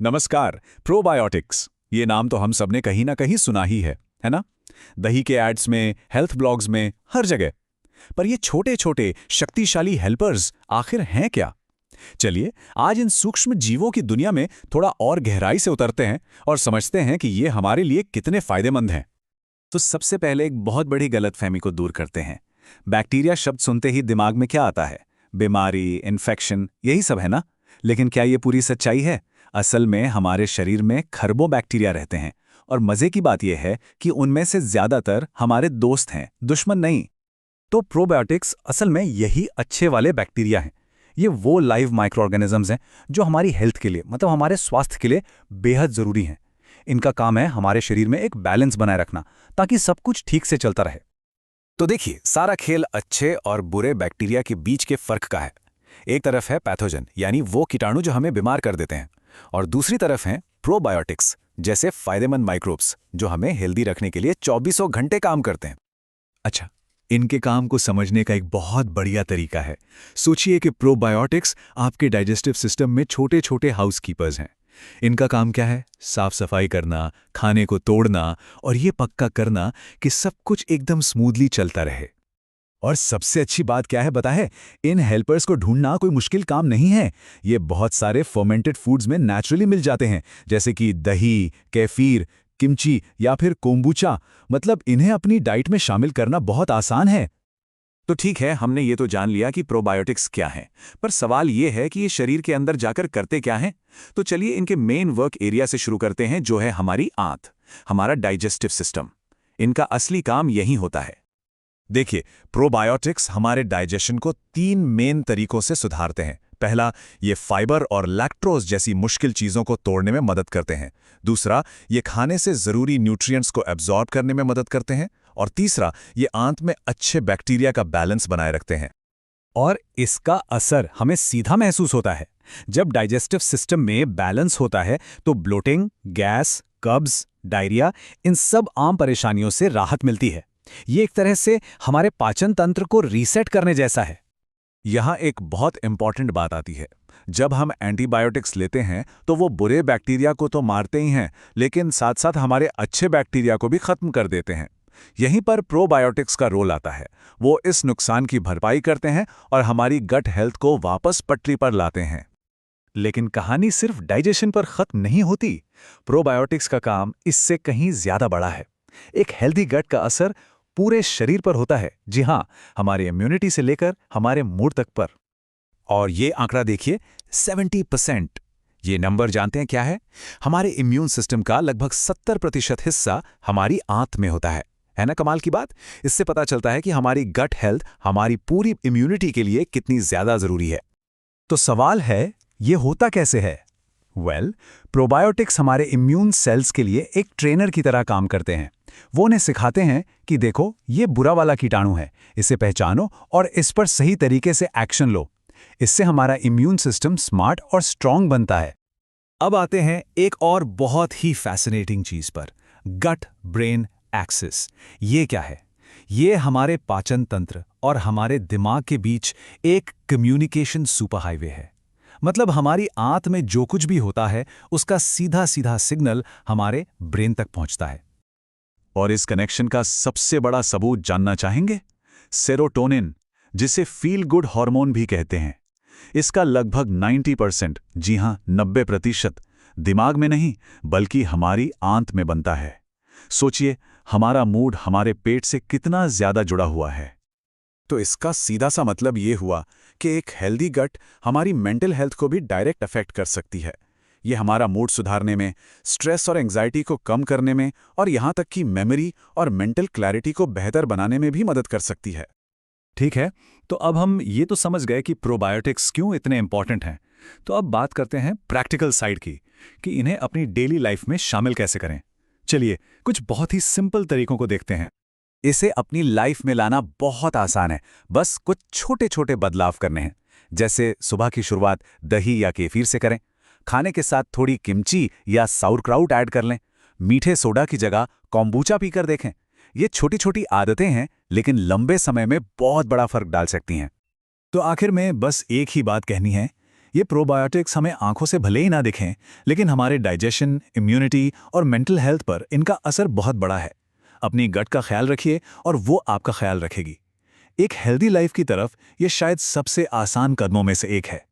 नमस्कार। प्रोबायोटिक्स ये नाम तो हम सबने कहीं ना कहीं सुना ही है ना? दही के एड्स में, हेल्थ ब्लॉग्स में, हर जगह। पर ये छोटे छोटे शक्तिशाली हेल्पर्स आखिर हैं क्या? चलिए आज इन सूक्ष्म जीवों की दुनिया में थोड़ा और गहराई से उतरते हैं और समझते हैं कि ये हमारे लिए कितने फायदेमंद हैं। तो सबसे पहले एक बहुत बड़ी गलतफहमी को दूर करते हैं। बैक्टीरिया शब्द सुनते ही दिमाग में क्या आता है? बीमारी, इन्फेक्शन, यही सब है ना? लेकिन क्या ये पूरी सच्चाई है? असल में हमारे शरीर में खरबों बैक्टीरिया रहते हैं और मजे की बात यह है कि उनमें से ज्यादातर हमारे दोस्त हैं, दुश्मन नहीं। तो प्रोबायोटिक्स असल में यही अच्छे वाले बैक्टीरिया हैं। ये वो लाइव माइक्रो ऑर्गेनिजम्स हैं जो हमारी हेल्थ के लिए, मतलब हमारे स्वास्थ्य के लिए बेहद जरूरी हैं। इनका काम है हमारे शरीर में एक बैलेंस बनाए रखना, ताकि सब कुछ ठीक से चलता रहे। तो देखिए, सारा खेल अच्छे और बुरे बैक्टीरिया के बीच के फर्क का है। एक तरफ है पैथोजन, यानी वो कीटाणु जो हमें बीमार कर देते हैं, और दूसरी तरफ हैं प्रोबायोटिक्स, जैसे फायदेमंद माइक्रोब्स जो हमें हेल्दी रखने के लिए चौबीसों घंटे काम करते हैं। अच्छा, इनके काम को समझने का एक बहुत बढ़िया तरीका है। सोचिए कि प्रोबायोटिक्स आपके डाइजेस्टिव सिस्टम में छोटे छोटे हाउसकीपर्स हैं। इनका काम क्या है? साफ सफाई करना, खाने को तोड़ना और ये पक्का करना कि सब कुछ एकदम स्मूथली चलता रहे। और सबसे अच्छी बात क्या है पता है? इन हेल्पर्स को ढूंढना कोई मुश्किल काम नहीं है। ये बहुत सारे फर्मेंटेड फूड्स में नेचुरली मिल जाते हैं, जैसे कि दही, केफीर, किमची या फिर कोम्बुचा। मतलब इन्हें अपनी डाइट में शामिल करना बहुत आसान है। तो ठीक है, हमने ये तो जान लिया कि प्रोबायोटिक्स क्या हैं, पर सवाल ये है कि ये शरीर के अंदर जाकर करते क्या हैं? तो चलिए इनके मेन वर्क एरिया से शुरू करते हैं, जो है हमारी आंत, हमारा डाइजेस्टिव सिस्टम। इनका असली काम यही होता है। देखिए, प्रोबायोटिक्स हमारे डाइजेशन को तीन मेन तरीकों से सुधारते हैं। पहला, ये फाइबर और लैक्टोज जैसी मुश्किल चीज़ों को तोड़ने में मदद करते हैं। दूसरा, ये खाने से ज़रूरी न्यूट्रिएंट्स को एब्जॉर्ब करने में मदद करते हैं। और तीसरा, ये आंत में अच्छे बैक्टीरिया का बैलेंस बनाए रखते हैं। और इसका असर हमें सीधा महसूस होता है। जब डाइजेस्टिव सिस्टम में बैलेंस होता है तो ब्लोटिंग, गैस, कब्ज, डायरिया, इन सब आम परेशानियों से राहत मिलती है। ये एक तरह से हमारे पाचन तंत्र को रीसेट करने जैसा है। यहाँ एक बहुत इंपॉर्टेंट बात आती है। जब हम एंटीबायोटिक्स लेते हैं तो वो बुरे बैक्टीरिया को तो मारते ही हैं, लेकिन साथ साथ हमारे अच्छे बैक्टीरिया को भी खत्म कर देते हैं। यहीं पर प्रोबायोटिक्स का रोल आता है। वो इस नुकसान की भरपाई करते हैं और हमारी गट हेल्थ को वापस पटरी पर लाते हैं। लेकिन कहानी सिर्फ डाइजेशन पर खत्म नहीं होती। प्रोबायोटिक्स का काम इससे कहीं ज्यादा बड़ा है। एक हेल्दी गट का असर पूरे शरीर पर होता है। जी हां, हमारी इम्यूनिटी से लेकर हमारे मूड तक पर। और ये आंकड़ा देखिए, 70%। ये नंबर जानते हैं क्या है? हमारे इम्यून सिस्टम का लगभग 70% हिस्सा हमारी आंत में होता है ना कमाल की बात? इससे पता चलता है कि हमारी गट हेल्थ हमारी पूरी इम्यूनिटी के लिए कितनी ज्यादा जरूरी है। तो सवाल है, ये होता कैसे है? प्रोबायोटिक्स हमारे इम्यून सेल्स के लिए एक ट्रेनर की तरह काम करते हैं। वो उन्हें सिखाते हैं कि देखो, ये बुरा वाला कीटाणु है, इसे पहचानो और इस पर सही तरीके से एक्शन लो। इससे हमारा इम्यून सिस्टम स्मार्ट और स्ट्रांग बनता है। अब आते हैं एक और बहुत ही फैसिनेटिंग चीज पर, गट ब्रेन एक्सिस। ये क्या है? ये हमारे पाचन तंत्र और हमारे दिमाग के बीच एक कम्युनिकेशन सुपरहाईवे है। मतलब हमारी आंत में जो कुछ भी होता है उसका सीधा सीधा सिग्नल हमारे ब्रेन तक पहुंचता है। और इस कनेक्शन का सबसे बड़ा सबूत जानना चाहेंगे? सेरोटोनिन, जिसे फील गुड हार्मोन भी कहते हैं। इसका लगभग 90%, जी हां 90%, दिमाग में नहीं बल्कि हमारी आंत में बनता है। सोचिए, हमारा मूड हमारे पेट से कितना ज्यादा जुड़ा हुआ है। तो इसका सीधा सा मतलब ये हुआ कि एक हेल्दी गट हमारी मेंटल हेल्थ को भी डायरेक्ट अफेक्ट कर सकती है। ये हमारा मूड सुधारने में, स्ट्रेस और एंजाइटी को कम करने में और यहाँ तक कि मेमोरी और मेंटल क्लैरिटी को बेहतर बनाने में भी मदद कर सकती है। ठीक है, तो अब हम ये तो समझ गए कि प्रोबायोटिक्स क्यों इतने इंपॉर्टेंट हैं। तो अब बात करते हैं प्रैक्टिकल साइड की, कि इन्हें अपनी डेली लाइफ में शामिल कैसे करें। चलिए कुछ बहुत ही सिंपल तरीकों को देखते हैं। इसे अपनी लाइफ में लाना बहुत आसान है। बस कुछ छोटे छोटे बदलाव करने हैं। जैसे सुबह की शुरुआत दही या केफीर से करें, खाने के साथ थोड़ी किमची या साउरक्राउट ऐड कर लें, मीठे सोडा की जगह कॉम्बुचा पीकर देखें। ये छोटी छोटी आदतें हैं, लेकिन लंबे समय में बहुत बड़ा फर्क डाल सकती हैं। तो आखिर में बस एक ही बात कहनी है, ये प्रोबायोटिक्स हमें आंखों से भले ही ना दिखें, लेकिन हमारे डाइजेशन, इम्यूनिटी और मेंटल हेल्थ पर इनका असर बहुत बड़ा है। अपनी गट का ख्याल रखिए और वो आपका ख्याल रखेगी। एक हेल्दी लाइफ की तरफ ये शायद सबसे आसान कदमों में से एक है।